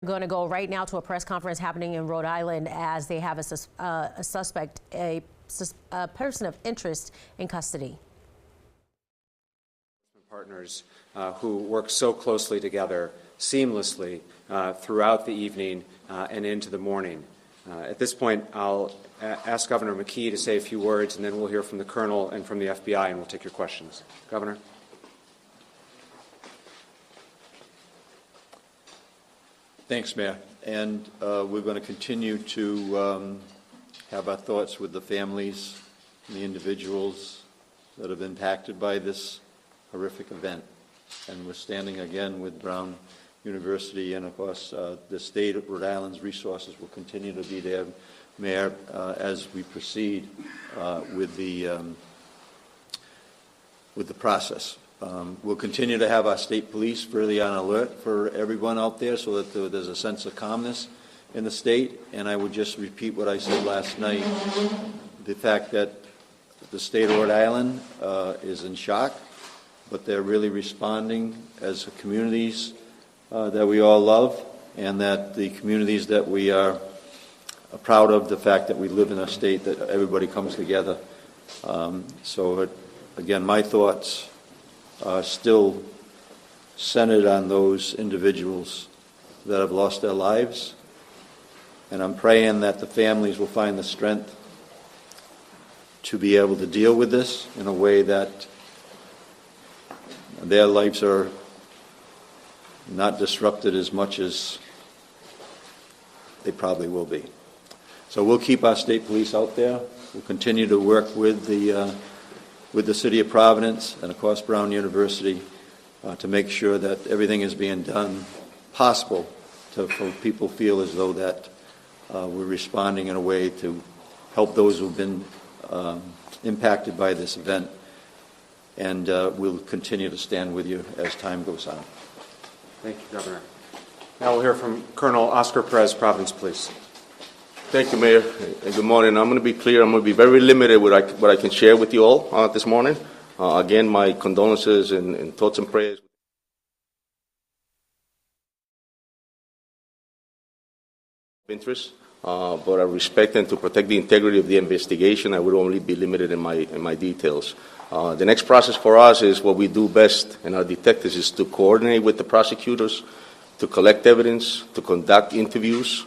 We're going to go right now to a press conference happening in Rhode Island as they have a suspect, a person of interest in custody. Partners who work so closely together, seamlessly, throughout the evening and into the morning. At this point, I'll ask Governor McKee to say a few words, and then we'll hear from the Colonel and from the FBI, and we'll take your questions. Governor. Thanks, Mayor. And we're going to continue to have our thoughts with the families and the individuals that have been impacted by this horrific event. And we're standing again with Brown University, and of course the state of Rhode Island's resources will continue to be there, Mayor, as we proceed with the process. We'll continue to have our state police really on alert for everyone out there so that there's a sense of calmness in the state. And I would just repeat what I said last night, the fact that the state of Rhode Island is in shock, but they're really responding as communities that we all love, and that the communities that we are proud of, the fact that we live in a state that everybody comes together. So again, my thoughts are still centered on those individuals that have lost their lives, and I'm praying that the families will find the strength to be able to deal with this in a way that their lives are not disrupted as much as they probably will be. So we'll keep our state police out there. We'll continue to work with the City of Providence and, of course, Brown University to make sure that everything is being done possible for people feel as though that we're responding in a way to help those who've been impacted by this event. And we'll continue to stand with you as time goes on. Thank you, Governor. Now we'll hear from Colonel Oscar Perez, Providence Police. Thank you, Mayor, and good morning. I'm going to be clear. I'm going to be very limited with what I can share with you all this morning. Again, my condolences and thoughts and prayers. Interest, but I respect and to protect the integrity of the investigation, I would only be limited in my details. The next process for us is what we do best, and our detectives is to coordinate with the prosecutors, to collect evidence, to conduct interviews,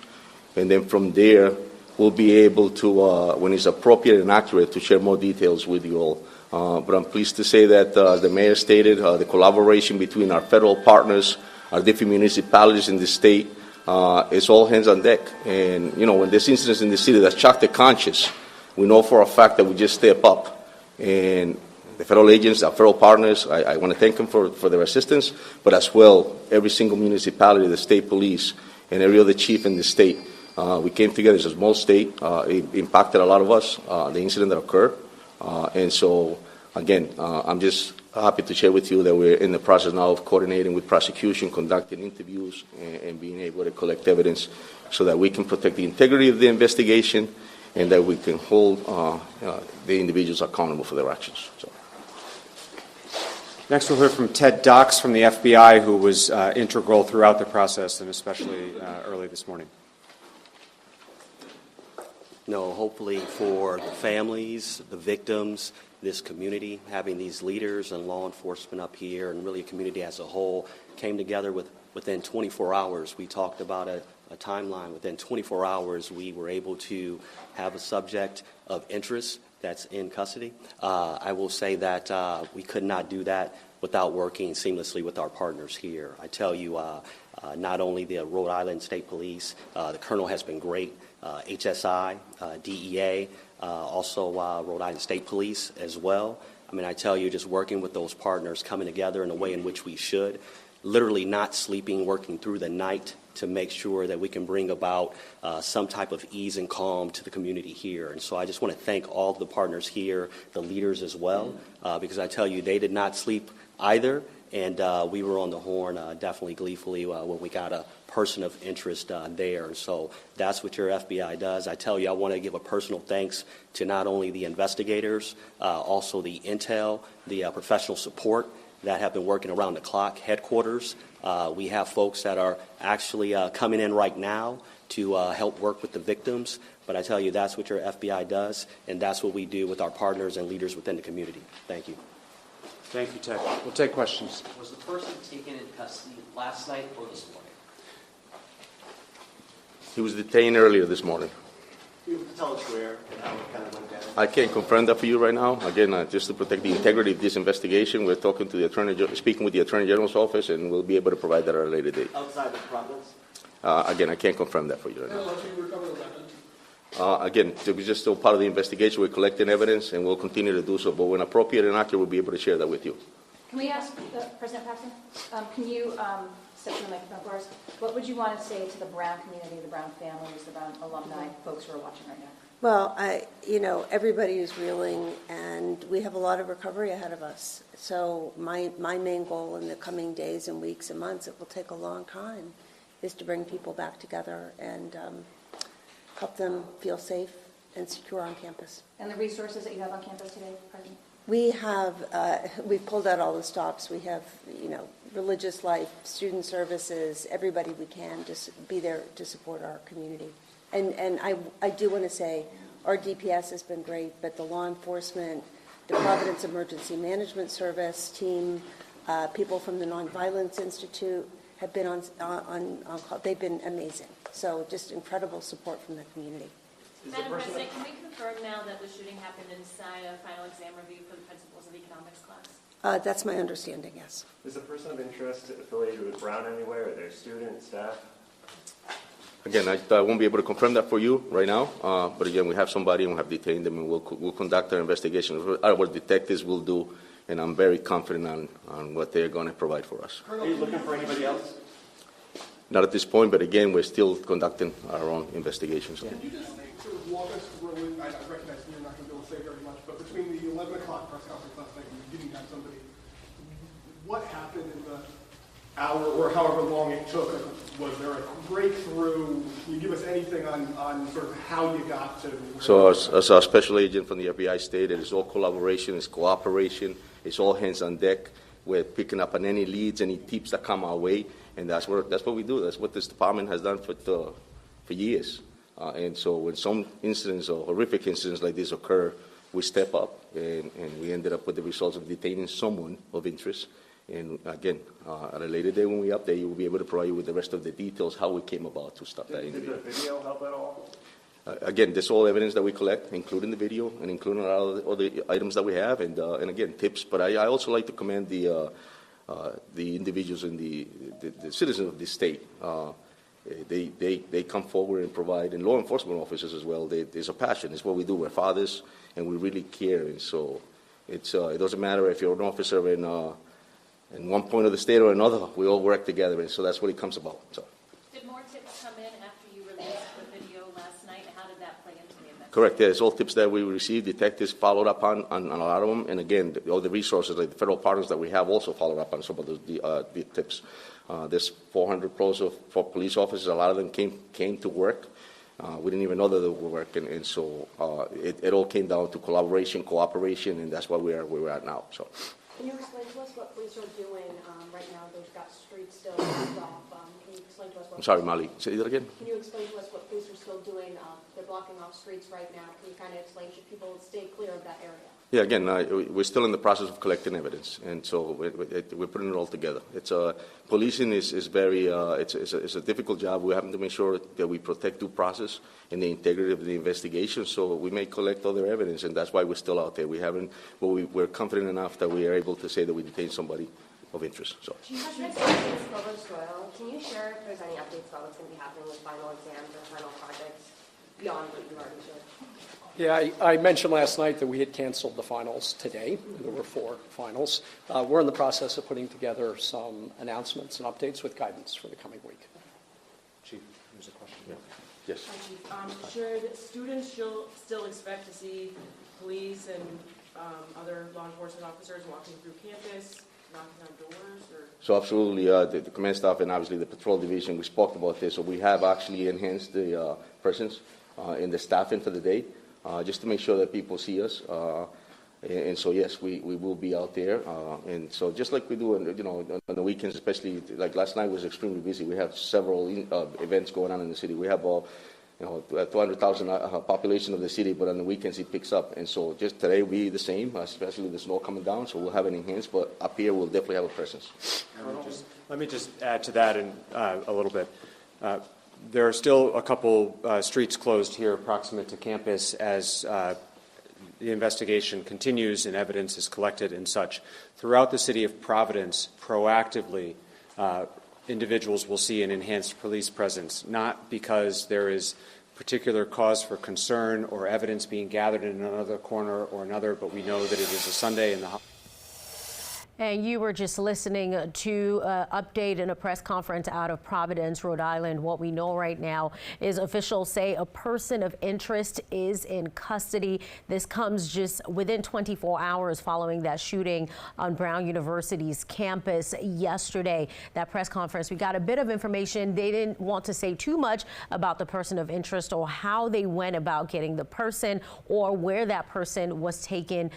and then from there we'll be able to, when it's appropriate and accurate, to share more details with you all. But I'm pleased to say that the mayor stated the collaboration between our federal partners, our different municipalities in the state, it's all hands on deck. And you know, when there's incidents in the city that shock the conscience, we know for a fact that we just step up. And the federal agents, our federal partners, I want to thank them for their assistance, but as well, every single municipality, the state police, and every other chief in the state. We came together as a small state. It impacted a lot of us, the incident that occurred. And so, again, I'm just happy to share with you that we're in the process now of coordinating with prosecution, conducting interviews, and being able to collect evidence so that we can protect the integrity of the investigation and that we can hold the individuals accountable for their actions. So. Next, we'll hear from Ted Dox from the FBI, who was integral throughout the process and especially early this morning. No, hopefully for the families, the victims, this community, having these leaders and law enforcement up here and really a community as a whole came together within 24 hours. We talked about a timeline. Within 24 hours, we were able to have a subject of interest that's in custody. I will say that we could not do that without working seamlessly with our partners here. I tell you, not only the Rhode Island State Police, the Colonel has been great, HSI, DEA, also Rhode Island State Police as well. I mean, I tell you, just working with those partners, coming together in a way in which we should, literally not sleeping, working through the night to make sure that we can bring about some type of ease and calm to the community here. And so I just want to thank all of the partners here, the leaders as well, because I tell you, they did not sleep either, and we were on the horn definitely gleefully when we got a person of interest there. And so that's what your FBI does. I tell you, I want to give a personal thanks to not only the investigators, also the intel, the professional support, that have been working around the clock, headquarters. We have folks that are actually coming in right now to help work with the victims. But I tell you, that's what your FBI does, and that's what we do with our partners and leaders within the community. Thank you. Thank you, Ted. We'll take questions. Was the person taken in custody last night or this morning? He was detained earlier this morning. You can tell us where and how it kind of went down. I can't confirm that for you right now. Again, just to protect the integrity of this investigation, we're talking to the speaking with the Attorney General's office, and we'll be able to provide that at a later date. Outside the province? Again, I can't confirm that for you right now. Again, it was just still part of the investigation. We're collecting evidence, and we'll continue to do so. But when appropriate and accurate, we'll be able to share that with you. Can we ask President Paxton, can you step to the microphone for us? What would you want to say to the Brown community, the Brown families, the Brown alumni, folks who are watching right now? Well, everybody is reeling, and we have a lot of recovery ahead of us. So my main goal in the coming days and weeks and months, it will take a long time, is to bring people back together and help them feel safe and secure on campus. And the resources that you have on campus today, President? We have, we've pulled out all the stops. We have, religious life, student services, everybody we can just be there to support our community. And I do want to say our DPS has been great, but the law enforcement, the Providence Emergency Management Service team, people from the Nonviolence Institute have been on call. They've been amazing. So just incredible support from the community. Madam President, can we confirm now that the shooting happened inside a final exam review for the principals of economics class? That's my understanding, yes. Is the person of interest affiliated with Brown anywhere? Are they students, staff? Again, I won't be able to confirm that for you right now. But again, we have somebody and we have detained them, and we'll conduct our investigation. Our detectives will do, and I'm very confident on what they're going to provide for us. Are you looking for anybody else? Not at this point, but again, we're still conducting our own investigations. Can you just sort of walk us through, I recognize you're not going to be able to say very much, but between the 11 o'clock press conference last night and you didn't have somebody, what happened in the hour or however long it took? Was there a breakthrough? Can you give us anything on sort of how you got to? So as our special agent from the FBI stated, it's all collaboration, it's cooperation, it's all hands on deck. We're picking up on any leads, any tips that come our way, and that's what we do. That's what this department has done for years. And so when some incidents or horrific incidents like this occur, we step up, and we ended up with the results of detaining someone of interest. And again, at a later day when we update you, we'll be able to provide you with the rest of the details, how we came about to stop that individual. Did the video help at all? Again, this is all evidence that we collect, including the video and including all the items that we have, and again, tips. But I also like to commend the individuals and the citizens of this state. They come forward and provide, and law enforcement officers as well. There's a passion. It's what we do. We're fathers, and we really care. And so it doesn't matter if you're an officer in one point of the state or another. We all work together, and so that's what it comes about. So. Did more tips come in after you released the video last night? How did that play into the investigation? Correct. Yeah, it's all tips that we received. Detectives followed up on a lot of them, and again, all the resources, like the federal partners that we have, also followed up on some of the tips. There's 400 plus of police officers. A lot of them came to work. We didn't even know that they were working, and so it all came down to collaboration, cooperation, and that's where we're at now. So. Can you explain to us what police are doing right now? They've got streets still blocked off. Can you explain to us what... I'm sorry, Molly. Say that again? Can you explain to us what police are still doing? They're blocking off streets right now. Can you kind of explain, should people stay clear of that area? Yeah, again, we're still in the process of collecting evidence, and so we're putting it all together. Policing is very it's a difficult job. We have to make sure that we protect due process and the integrity of the investigation. So we may collect other evidence, and that's why we're still out there. We're confident enough that we are able to say that we detained somebody of interest. So. Can you share if there's any updates about what's going to be happening with final exams or final projects beyond what you've already shared? Yeah, I mentioned last night that we had canceled the finals today. There were 4 finals. We're in the process of putting together some announcements and updates with guidance for the coming week. Chief, there's a question. Yeah. Yes. Hi, Chief. Should students still expect to see police and other law enforcement officers walking through campus, knocking on doors? Or? So absolutely, the command staff and obviously the patrol division, we spoke about this. So we have actually enhanced the presence in the staffing for the day. Just to make sure that people see us. And so, yes, we will be out there. And so just like we do, on the weekends, especially like last night was extremely busy. We have several events going on in the city. We have 200,000 population of the city, but on the weekends it picks up. And so just today we the same, especially with the snow coming down, so we'll have it enhanced, but up here we'll definitely have a presence. Let me just add to that a little bit. There are still a couple streets closed here proximate to campus as the investigation continues and evidence is collected and such. Throughout the city of Providence, proactively, individuals will see an enhanced police presence, not because there is particular cause for concern or evidence being gathered in another corner or another, but we know that it is a Sunday and the And you were just listening to an update in a press conference out of Providence, Rhode Island. What we know right now is officials say a person of interest is in custody. This comes just within 24 hours following that shooting on Brown University's campus yesterday. That press conference, we got a bit of information. They didn't want to say too much about the person of interest or how they went about getting the person or where that person was taken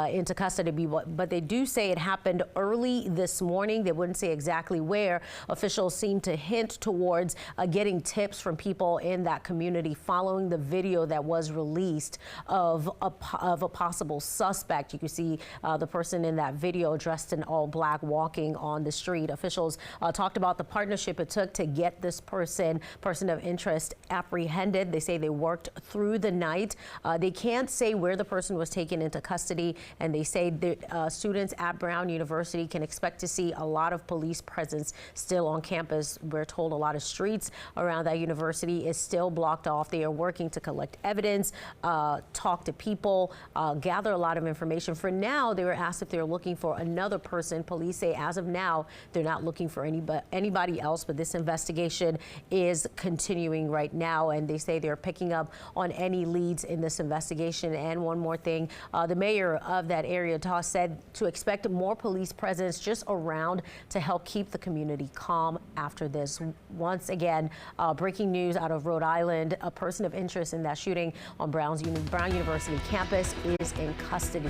into custody. But they do say it happened early this morning. They wouldn't say exactly where. Officials seem to hint towards getting tips from people in that community following the video that was released of a possible suspect. You can see the person in that video dressed in all black walking on the street. Officials talked about the partnership it took to get this person of interest apprehended. They say they worked through the night. They can't say where the person was taken into custody, and they say that students at Brown University can expect to see a lot of police presence still on campus. We're told a lot of streets around that university is still blocked off. They are working to collect evidence, talk to people, gather a lot of information. For now, they were asked if they're looking for another person. Police say as of now, they're not looking for anybody else, but this investigation is continuing right now, and they say they're picking up on any leads in this investigation. And one more thing, the mayor of that area, Toss, said to expect more police presence just around to help keep the community calm after this. Once again, breaking news out of Rhode Island, a person of interest in that shooting on Brown University campus is in custody.